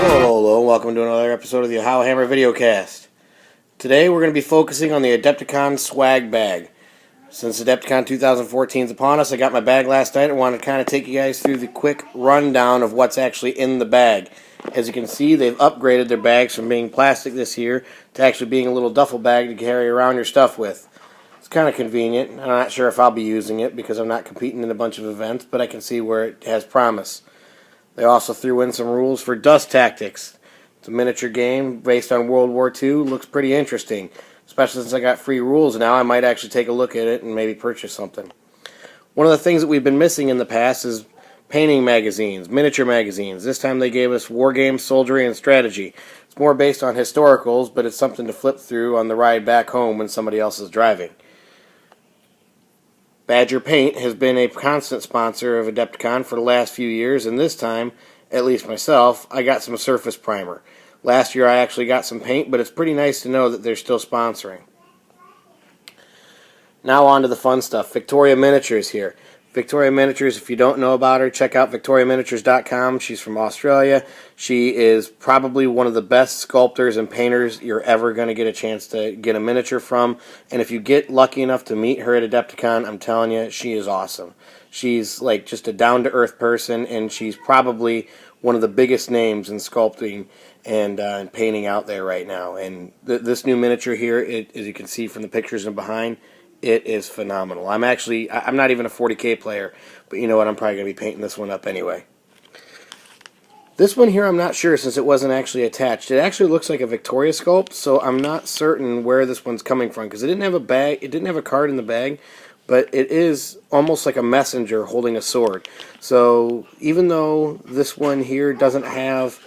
Hello, welcome to another episode of the Ohio Hammer Videocast. Today we're going to be focusing on the Adepticon swag bag. Since Adepticon 2014 is upon us, I got my bag last night. I wanted to kind of take you guys through the quick rundown of what's actually in the bag. As you can see, they've upgraded their bags from being plastic this year to actually being a little duffel bag to carry around your stuff with. It's kind of convenient. I'm not sure if I'll be using it because I'm not competing in a bunch of events, but I can see where it has promise. They also threw in some rules for dust tactics. It's a miniature game based on World War II. Looks pretty interesting. Especially since I got free rules now, I might actually take a look at it and maybe purchase something. One of the things that we've been missing in the past is painting magazines, miniature magazines. This time they gave us War Games, Soldiery, and Strategy. It's more based on historicals, but it's something to flip through on the ride back home when somebody else is driving. Badger Paint has been a constant sponsor of Adepticon for the last few years, and this time, at least myself, I got some surface primer. Last year I actually got some paint, but it's pretty nice to know that they're still sponsoring. Now on to the fun stuff. Victoria Miniatures here. Victoria Miniatures, if you don't know about her, check out victoriaminiatures.com. She's from Australia. She is probably one of the best sculptors and painters you're ever going to get a chance to get a miniature from. And if you get lucky enough to meet her at Adepticon, I'm telling you, she is awesome. She's like just a down-to-earth person, and she's probably one of the biggest names in sculpting and painting out there right now. And this new miniature here, as you can see from the pictures and behind, it is phenomenal. I'm not even a 40K player, but you know what? I'm probably going to be painting this one up anyway. This one here, I'm not sure since it wasn't actually attached. It actually looks like a Victoria sculpt, so I'm not certain where this one's coming from because it didn't have a bag. It didn't have a card in the bag, but it is almost like a messenger holding a sword. So even though this one here doesn't have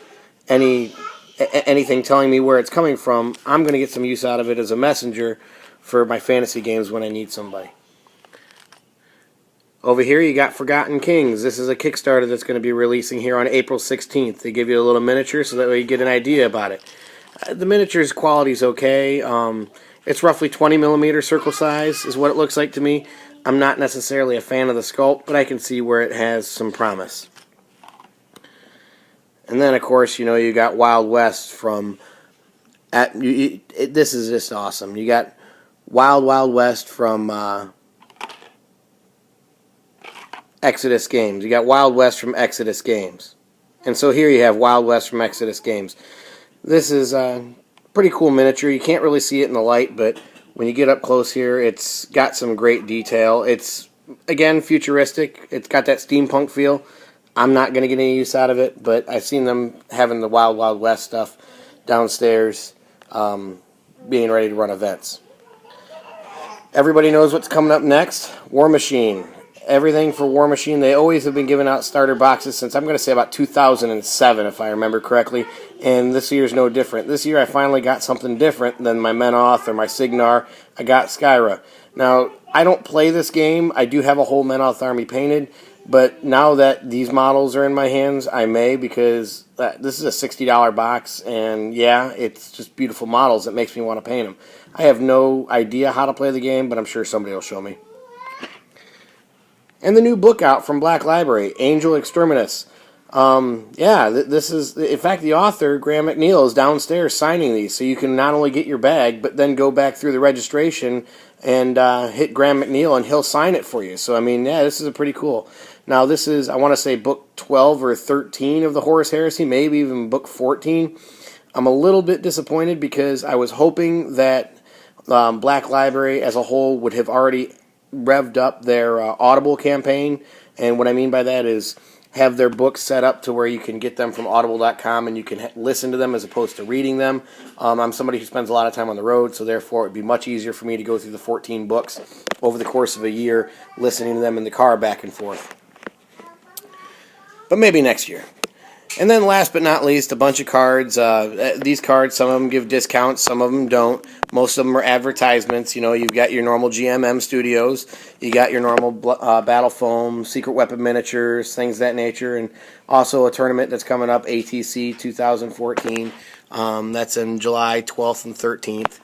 anything telling me where it's coming from, I'm going to get some use out of it as a messenger for my fantasy games when I need somebody. Over here you got Forgotten Kings. This is a Kickstarter that's going to be releasing here on April 16th. They give you a little miniature so that way you get an idea about it. The miniature's quality is okay. It's roughly 20mm circle size is what it looks like to me. I'm not necessarily a fan of the sculpt, but I can see where it has some promise. And then, of course, you know, you got Wild West from... this is just awesome. You got Wild West from Exodus Games. You got Wild West from Exodus Games. And so here you have Wild West from Exodus Games. This is a pretty cool miniature. You can't really see it in the light, but when you get up close here, it's got some great detail. It's, again, futuristic. It's got that steampunk feel. I'm not going to get any use out of it, but I've seen them having the Wild West stuff downstairs, being ready to run events. Everybody knows what's coming up next. War Machine. Everything for War Machine. They always have been giving out starter boxes since, I'm going to say, about 2007, if I remember correctly. And this year's no different. This year I finally got something different than my Menoth or my Signar. I got Skyra. Now, I don't play this game. I do have a whole Menoth army painted. But now that these models are in my hands, I may, because this is a $60 box, and yeah, it's just beautiful models that makes me want to paint them. I have no idea how to play the game, but I'm sure somebody will show me. And the new book out from Black Library, Angel Exterminus. This is, in fact, the author, Graham McNeil, is downstairs signing these, so you can not only get your bag, but then go back through the registration and hit Graham McNeil, and he'll sign it for you. So, I mean, yeah, this is a pretty cool. Now, this is, I want to say, book 12 or 13 of the Horus Heresy, maybe even book 14. I'm a little bit disappointed because I was hoping that Black Library as a whole would have already revved up their Audible campaign. And what I mean by that is have their books set up to where you can get them from audible.com and you can listen to them as opposed to reading them. I'm somebody who spends a lot of time on the road, so therefore it would be much easier for me to go through the 14 books over the course of a year, listening to them in the car back and forth. But maybe next year. And then last but not least, a bunch of cards. These cards, some of them give discounts, some of them don't. Most of them are advertisements. You know, you've got your normal GMM studios. You got your normal Battle Foam, Secret Weapon miniatures, things of that nature. And also a tournament that's coming up, ATC 2014. That's in July 12th and 13th.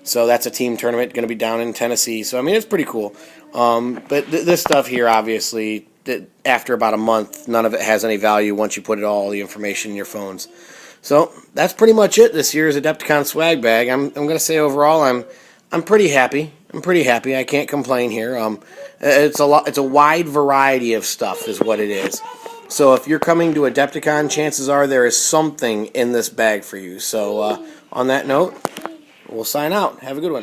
So that's a team tournament going to be down in Tennessee. So, I mean, it's pretty cool. But this stuff here, obviously, after about a month, none of it has any value once you put all the information in your phones. So that's pretty much it this year's Adepticon swag bag. I'm gonna say overall I'm pretty happy. I'm pretty happy. I can't complain here. It's a lot. It's a wide variety of stuff, is what it is. So if you're coming to Adepticon, chances are there is something in this bag for you. So on that note, we'll sign out. Have a good one.